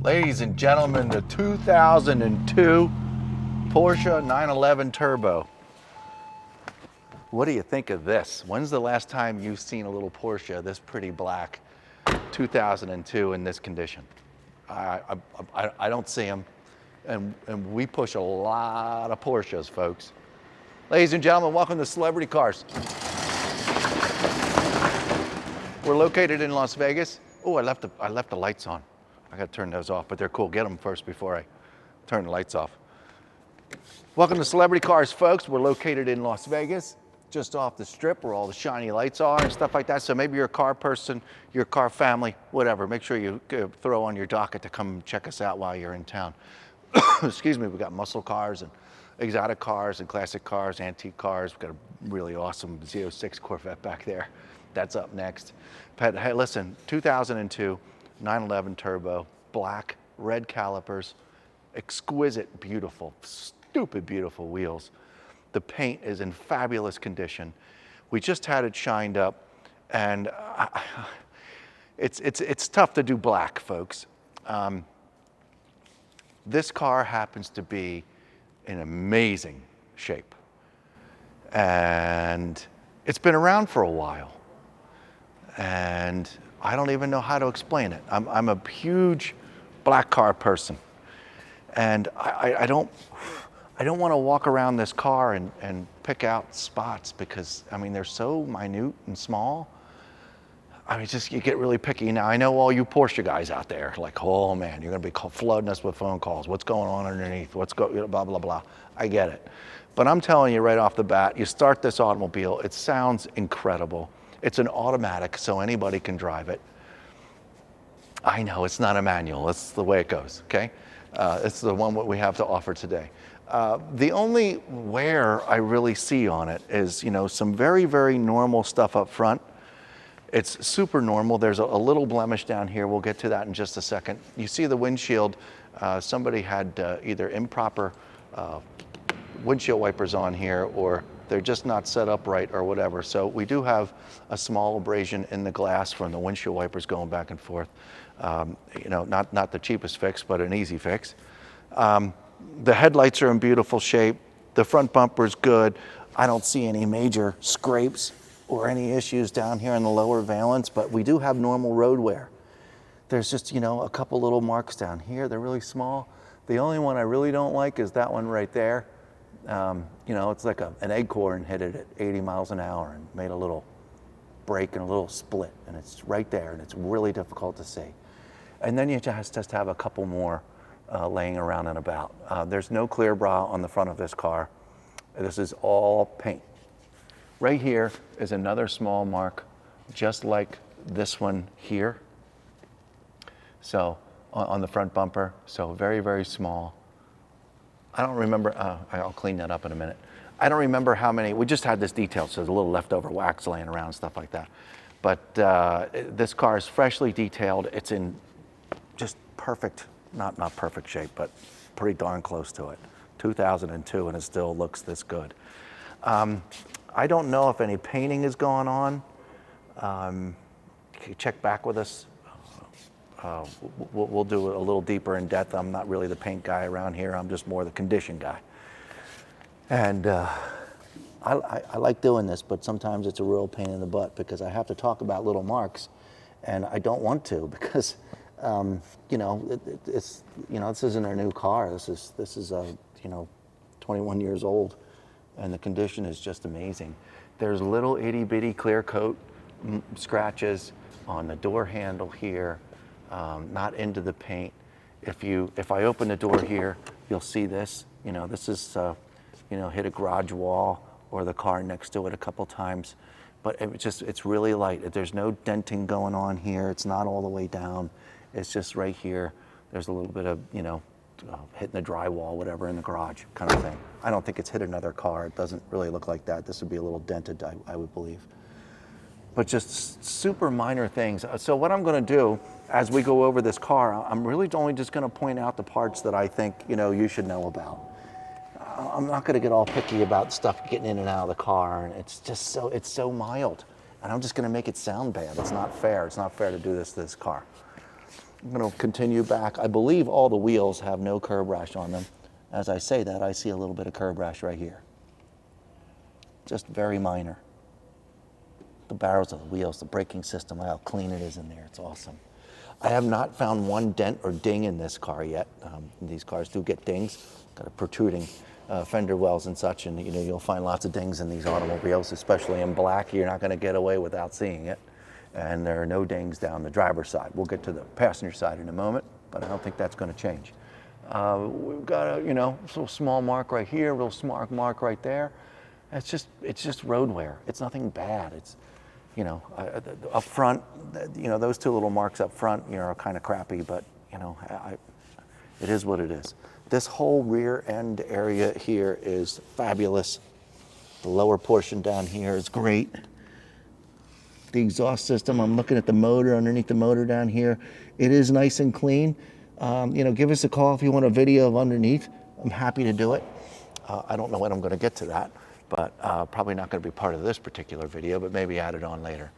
Ladies and gentlemen, the 2002 Porsche 911 Turbo. What do you think of this? When's the last time you've seen a little Porsche this pretty black, 2002 in this condition? I don't see them, and we push a lot of Porsches, folks. Ladies and gentlemen, welcome to Celebrity Cars. We're located in Las Vegas. Oh, I left the lights on. I gotta turn those off, but they're cool. Get them first before I turn the lights off. Welcome to Celebrity Cars, folks. We're located in Las Vegas, just off the strip where all the shiny lights are and stuff like that. So maybe you're a car person, you're a car family, whatever. Make sure you throw on your docket to come check us out while you're in town. Excuse me, we got muscle cars and exotic cars and classic cars, antique cars. We've got a really awesome Z06 Corvette back there. That's up next. But hey, listen, 2002 911 Turbo, black, red calipers, exquisite, beautiful, stupid beautiful wheels. The paint is in fabulous condition. We just had it shined up, and it's tough to do black, folks. This car happens to be in amazing shape, and it's been around for a while, and I don't even know how to explain it. I'm a huge black car person, and I don't want to walk around this car and pick out spots because, I mean, they're so minute and small. I mean, you get really picky. Now, I know all you Porsche guys out there, like, oh man, you're going to be flooding us with phone calls. What's going on underneath? Blah, blah, blah. I get it. But I'm telling you right off the bat, you start this automobile, it sounds incredible. It's an automatic, so anybody can drive it. I know it's not a manual. That's the way it goes, okay? It's the one what we have to offer today. The only wear I really see on it is, you know, some very, very normal stuff up front. It's super normal. There's a little blemish down here. We'll get to that in just a second. You see the windshield. Somebody had either improper windshield wipers on here, or they're just not set up right or whatever. So we do have a small abrasion in the glass from the windshield wipers going back and forth. You know, not the cheapest fix, but an easy fix. The headlights are in beautiful shape. The front bumper's good. I don't see any major scrapes or any issues down here in the lower valence, but we do have normal road wear. There's just, you know, a couple little marks down here. They're really small. The only one I really don't like is that one right there. You know, it's like an acorn hit it at 80 miles an hour and made a little break and a little split, and it's right there, and it's really difficult to see. And then you just have a couple more laying around and about. There's no clear bra on the front of this car. This is all paint. Right here is another small mark, just like this one here. So on the front bumper, so very, very small. I don't remember, I'll clean that up in a minute. I don't remember how many, we just had this detail, so there's a little leftover wax laying around and stuff like that. But this car is freshly detailed. It's in just perfect, not perfect shape, but pretty darn close to it. 2002, and it still looks this good. I don't know if any painting is going on. Can you check back with us? We'll do it a little deeper in depth. I'm not really the paint guy around here. I'm just more the condition guy. And I like doing this, but sometimes it's a real pain in the butt because I have to talk about little marks, and I don't want to because, you know, it's, you know, this isn't a new car. This is you know, 21 years old, and the condition is just amazing. There's little itty bitty clear coat scratches on the door handle here. Not into the paint. If I open the door here, you'll see this. You know, this is, you know, hit a garage wall or the car next to it a couple times. But it's really light. There's no denting going on here. It's not all the way down. It's just right here. There's a little bit of, you know, hitting the drywall, whatever, in the garage kind of thing. I don't think it's hit another car. It doesn't really look like that. This would be a little dented, I would believe. But just super minor things. So what I'm going to do as we go over this car, I'm really only just going to point out the parts that I think, you know, you should know about. I'm not going to get all picky about stuff getting in and out of the car, and it's just it's so mild. And I'm just going to make it sound bad. It's not fair. It's not fair to do this to this car. I'm going to continue back. I believe all the wheels have no curb rash on them. As I say that, I see a little bit of curb rash right here. Just very minor. The barrels of the wheels, the braking system, how clean it is in there. It's awesome. I have not found one dent or ding in this car yet. These cars do get dings, got a protruding fender wells and such, and you'll find lots of dings in these automobiles, especially in black. You're not going to get away without seeing it. And there are no dings down the driver's side. We'll get to the passenger side in a moment, but I don't think that's going to change. We've got a little small mark right here, a little small mark right there. It's just road wear. It's nothing bad. It's up front, those two little marks up front, are kind of crappy, but it is what it is. This whole rear end area here is fabulous. The lower portion down here is great. The exhaust system, I'm looking at the motor, underneath the motor down here. It is nice and clean. Give us a call if you want a video of underneath. I'm happy to do it. I don't know when I'm going to get to that, but probably not going to be part of this particular video, but maybe add it on later.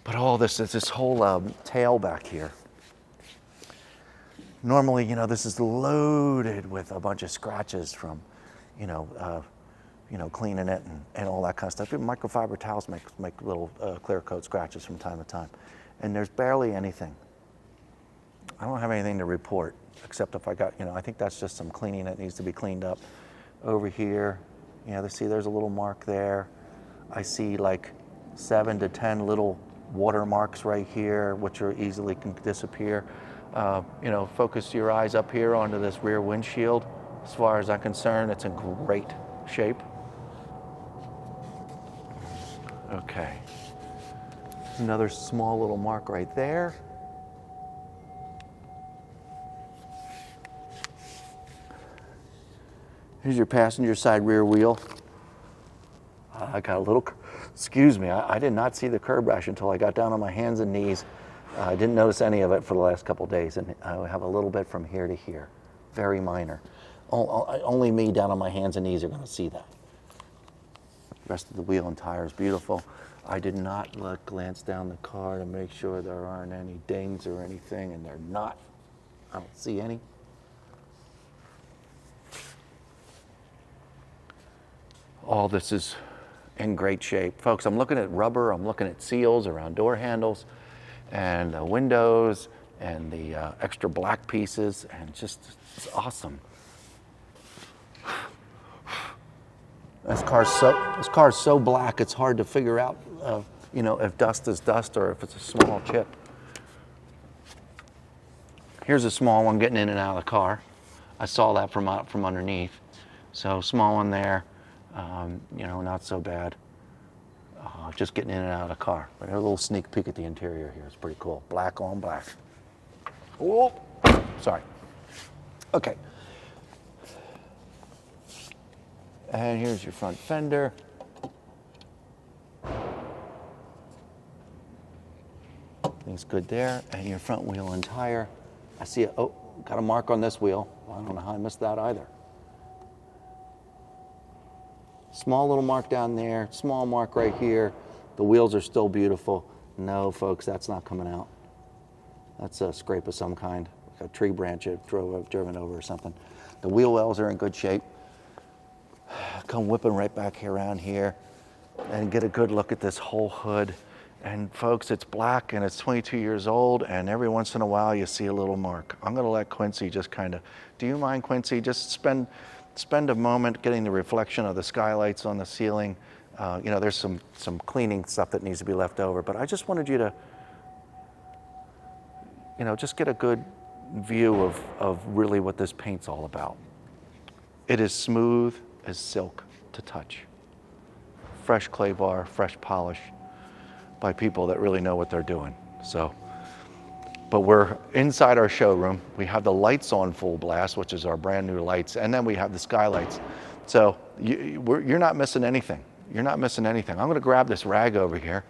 But all this is this whole tail back here. Normally, this is loaded with a bunch of scratches from, cleaning it and all that kind of stuff. Even microfiber towels make little clear coat scratches from time to time. And there's barely anything. I don't have anything to report, except if I got, I think that's just some cleaning that needs to be cleaned up. Over here, there's a little mark there. I see like 7 to 10 little water marks right here, which are easily can disappear. Focus your eyes up here onto this rear windshield. As far as I'm concerned, it's in great shape. Okay. There's another small little mark right there. Here's your passenger side rear wheel. I got a little, excuse me, I did not see the curb rash until I got down on my hands and knees. I didn't notice any of it for the last couple of days, and I have a little bit from here to here. Very minor. Only me down on my hands and knees are going to see that. The rest of the wheel and tire is beautiful. I did not glance down the car to make sure there aren't any dings or anything, and they're not. I don't see any. All this is in great shape. Folks, I'm looking at rubber, I'm looking at seals around door handles and the windows and the extra black pieces, and it's awesome. This car's so black it's hard to figure out if dust is dust or if it's a small chip. Here's a small one getting in and out of the car. I saw that from underneath. So small one there. Not so bad. Just getting in and out of the car. But a little sneak peek at the interior here. It's pretty cool. Black on black. Oh, sorry. Okay. And here's your front fender. Everything's good there. And your front wheel and tire. I see got a mark on this wheel. I don't know how I missed that either. Small little mark down there, small mark right here. The wheels are still beautiful. No, folks, that's not coming out. That's a scrape of some kind, like a tree branch driven over or something. The wheel wells are in good shape. Come whipping right back here around here and get a good look at this whole hood. And folks, it's black and it's 22 years old, and every once in a while you see a little mark. I'm gonna let Quincy just do you mind, Quincy, just spend a moment getting the reflection of the skylights on the ceiling. There's some cleaning stuff that needs to be left over, but I just wanted you to, just get a good view of really what this paint's all about. It is smooth as silk to touch. Fresh clay bar, fresh polish by people that really know what they're doing. But we're inside our showroom. We have the lights on full blast, which is our brand new lights, and then we have the skylights. So you're not missing anything. You're not missing anything. I'm gonna grab this rag over here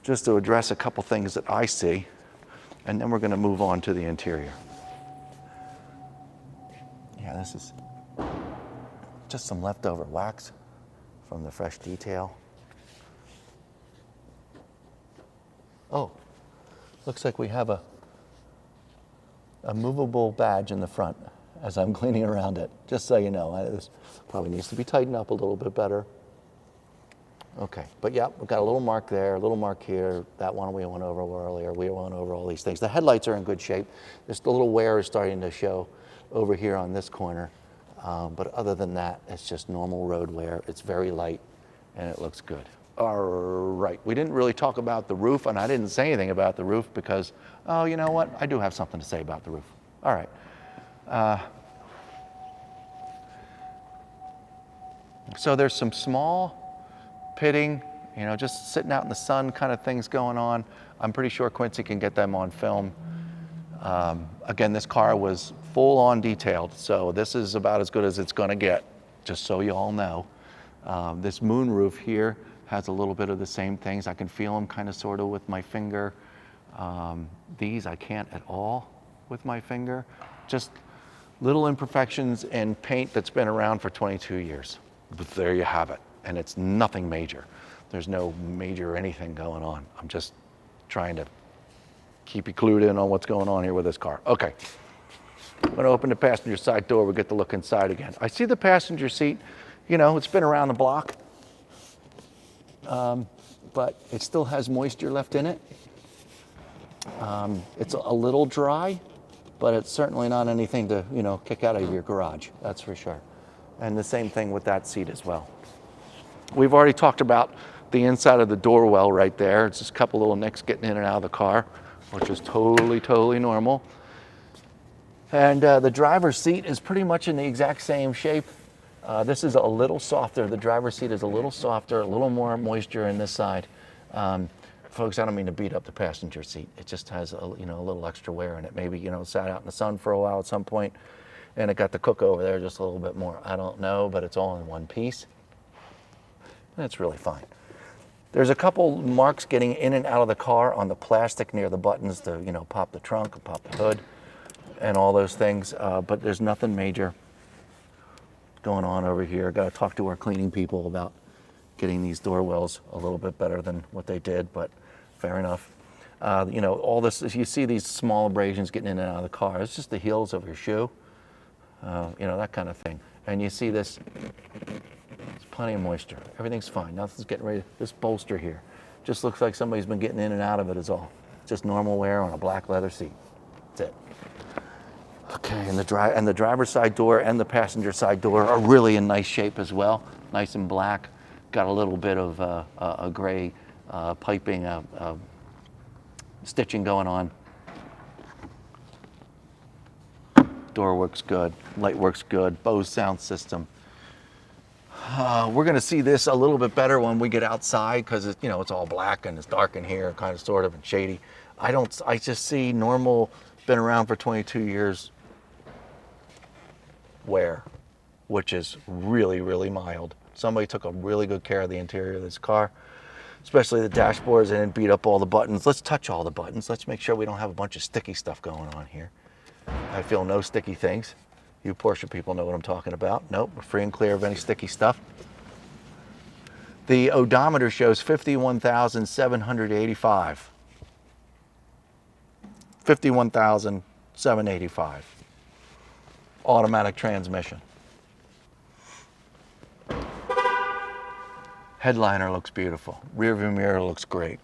just to address a couple things that I see, and then we're gonna move on to the interior. Yeah, this is just some leftover wax from the fresh detail. Oh, Looks like we have a movable badge in the front as I'm cleaning around it, just so you know. This probably needs to be tightened up a little bit better. Okay, but yeah, we've got a little mark there, a little mark here. That one we went over earlier. We went over all these things. The headlights are in good shape. Just a little wear is starting to show over here on this corner. But other than that, it's just normal road wear. It's very light and it looks good. All right, we didn't really talk about the roof, and I didn't say anything about the roof because, oh, you know what? I do have something to say about the roof. All right. So there's some small pitting, you know, just sitting out in the sun kind of things going on. I'm pretty sure Quincy can get them on film. Again, this car was full on detailed, so this is about as good as it's gonna get, just so you all know. This moon roof here has a little bit of the same things. I can feel them kind of sort of with my finger. These I can't at all with my finger. Just little imperfections in paint that's been around for 22 years. But there you have it. And it's nothing major. There's no major anything going on. I'm just trying to keep you clued in on what's going on here with this car. Okay, I'm gonna open the passenger side door. We get to look inside again. I see the passenger seat, you know, it's been around the block, but it still has moisture left in it. It's a little dry, but it's certainly not anything to, you know, kick out of your garage, that's for sure. And the same thing with that seat as well. We've already talked about the inside of the door well right there. It's just a couple little nicks getting in and out of the car, which is totally normal. And the driver's seat is pretty much in the exact same shape. This is a little softer. The driver's seat is a little softer, a little more moisture in this side. Folks, I don't mean to beat up the passenger seat. It just has a little extra wear in it. Maybe, you know, sat out in the sun for a while at some point and it got to cook over there just a little bit more. I don't know, but it's all in one piece. That's really fine. There's a couple marks getting in and out of the car on the plastic near the buttons to, you know, pop the trunk and pop the hood and all those things, but there's nothing major going on over here. Got to talk to our cleaning people about getting these door wells a little bit better than what they did, but fair enough. You know, all this, you see these small abrasions getting in and out of the car. It's just the heels of your shoe, you know, that kind of thing. And you see this, there's plenty of moisture. Everything's fine. Nothing's getting ready. This bolster here just looks like somebody's been getting in and out of it is all. Just normal wear on a black leather seat. That's it. Okay, and the driver's side door and the passenger side door are really in nice shape as well. Nice and black. Got a little bit of a gray piping, stitching going on. Door works good. Light works good. Bose sound system. We're going to see this a little bit better when we get outside because it's, you know, it's all black and it's dark in here, kind of, sort of, and shady. I just see normal, been around for 22 years wear, which is really mild. Somebody took a really good care of the interior of this car, especially the dashboards, and didn't beat up all the buttons. Let's touch all the buttons. Let's make sure we don't have a bunch of sticky stuff going on here. I feel no sticky things. You Porsche people know what I'm talking about. Nope, we're free and clear of any sticky stuff. The odometer shows 51,785. 51,785. Automatic transmission. Headliner looks beautiful. Rear view mirror looks great.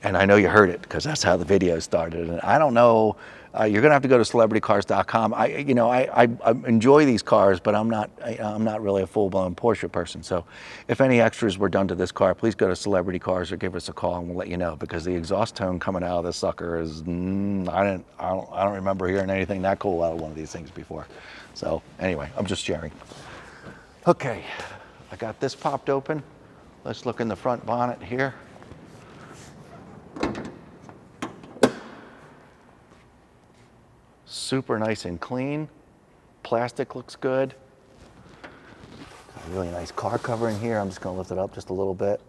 And I know you heard it because that's how the video started. And I don't know, you're gonna have to go to celebritycars.com. I enjoy these cars, but I'm not really a full-blown Porsche person. So if any extras were done to this car, please go to Celebrity Cars or give us a call and we'll let you know, because the exhaust tone coming out of this sucker is, I don't remember hearing anything that cool out of one of these things before. So anyway, I'm just sharing. Okay, I got this popped open. Let's look in the front bonnet here. Super nice and clean. Plastic looks good. Got a really nice car cover in here. I'm just gonna lift it up just a little bit.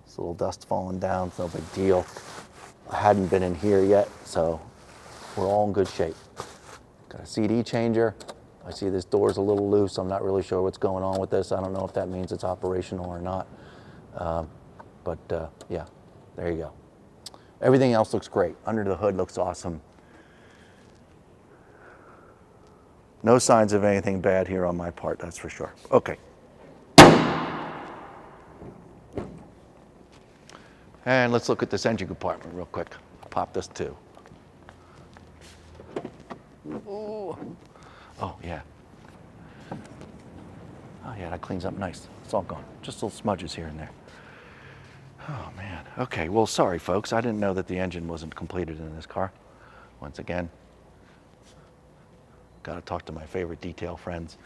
It's a little dust falling down, it's no big deal. I hadn't been in here yet, so we're all in good shape. Got a CD changer. I see this door's a little loose. I'm not really sure what's going on with this. I don't know if that means it's operational or not. Yeah, there you go. Everything else looks great. Under the hood looks awesome. No signs of anything bad here on my part, that's for sure. Okay. And let's look at this engine compartment real quick. I'll pop this too. Ooh. Oh, yeah. Oh, yeah, that cleans up nice. It's all gone. Just little smudges here and there. Oh, man. Okay, well, sorry, folks. I didn't know that the engine wasn't completed in this car. Once again, got to talk to my favorite detail friends.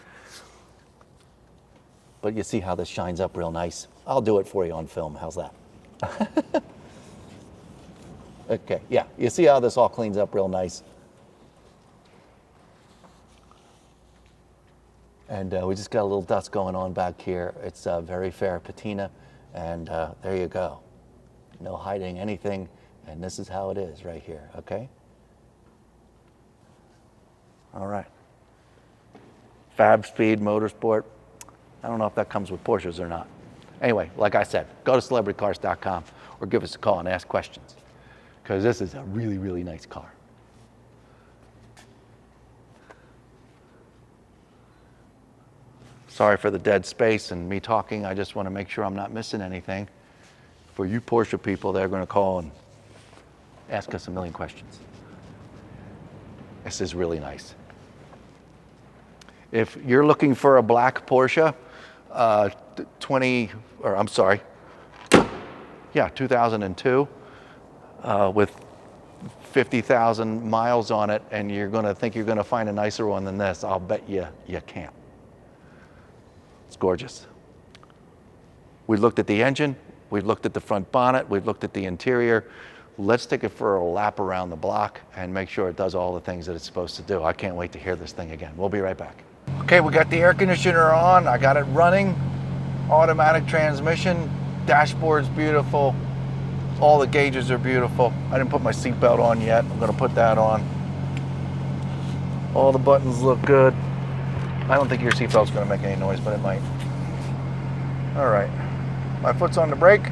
But you see how this shines up real nice. I'll do it for you on film. How's that? Okay, yeah, you see how this all cleans up real nice. And we just got a little dust going on back here. It's very fair patina, and there you go. No hiding anything, and this is how it is right here, okay? All right. Fab Speed Motorsport. I don't know if that comes with Porsches or not. Anyway, like I said, go to celebritycars.com or give us a call and ask questions, because this is a really, really nice car. Sorry for the dead space and me talking. I just want to make sure I'm not missing anything. For you Porsche people, they're going to call and ask us a million questions. This is really nice. If you're looking for a black Porsche, 2002, with 50,000 miles on it, and you're going to think you're going to find a nicer one than this, I'll bet you can't. It's gorgeous. We looked at the engine, we looked at the front bonnet, we looked at the interior. Let's take it for a lap around the block and make sure it does all the things that it's supposed to do. I can't wait to hear this thing again. We'll be right back. Okay, we got the air conditioner on. I got it running. Automatic transmission. Dashboard's beautiful. All the gauges are beautiful. I didn't put my seatbelt on yet. I'm gonna put that on. All the buttons look good. I don't think your seatbelt's gonna make any noise, but it might. All right, my foot's on the brake.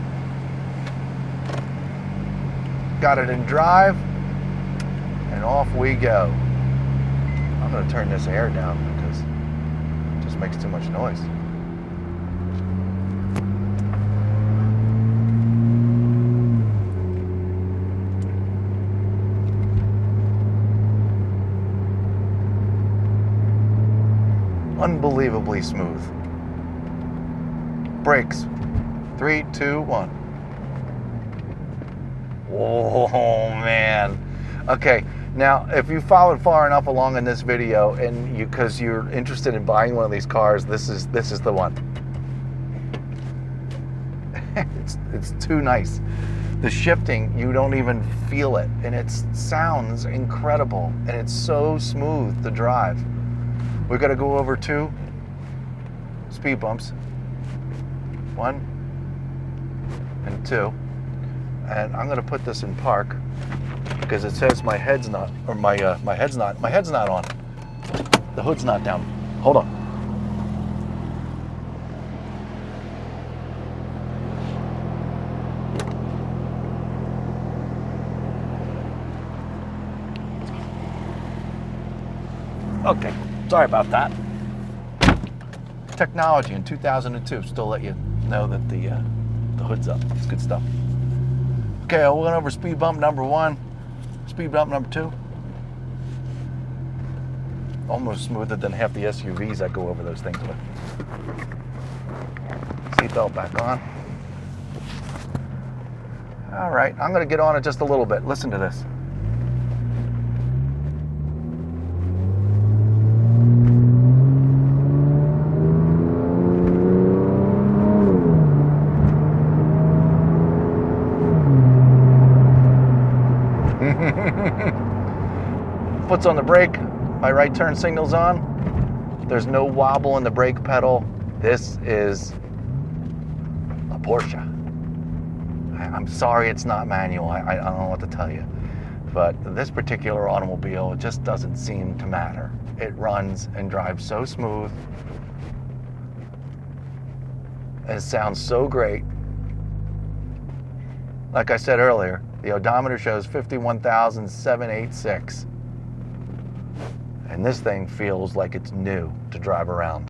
Got it in drive, and off we go. I'm gonna turn this air down because it just makes too much noise. Unbelievably smooth. Brakes. 3, 2, 1. Oh man. Okay, now if you followed far enough along in this video and because you're interested in buying one of these cars, this is the one. It's too nice. The shifting, you don't even feel it, and it sounds incredible, and it's so smooth to drive. We're gonna go over 2 speed bumps. 1 and 2. And I'm gonna put this in park because it says my head's not on. The hood's not down. Hold on. Okay, sorry about that. Technology in 2002 still let you know that the hood's up. It's good stuff. Okay, I went over speed bump number 1, speed bump number 2. Almost smoother than half the SUVs I go over those things with. Seatbelt back on. All right, I'm gonna get on it just a little bit. Listen to this. Foot's on the brake, my right turn signal's on. There's no wobble in the brake pedal. This is a Porsche. I'm sorry it's not manual, I don't know what to tell you. But this particular automobile just doesn't seem to matter. It runs and drives so smooth. And it sounds so great. Like I said earlier, the odometer shows 51,786. And this thing feels like it's new to drive around.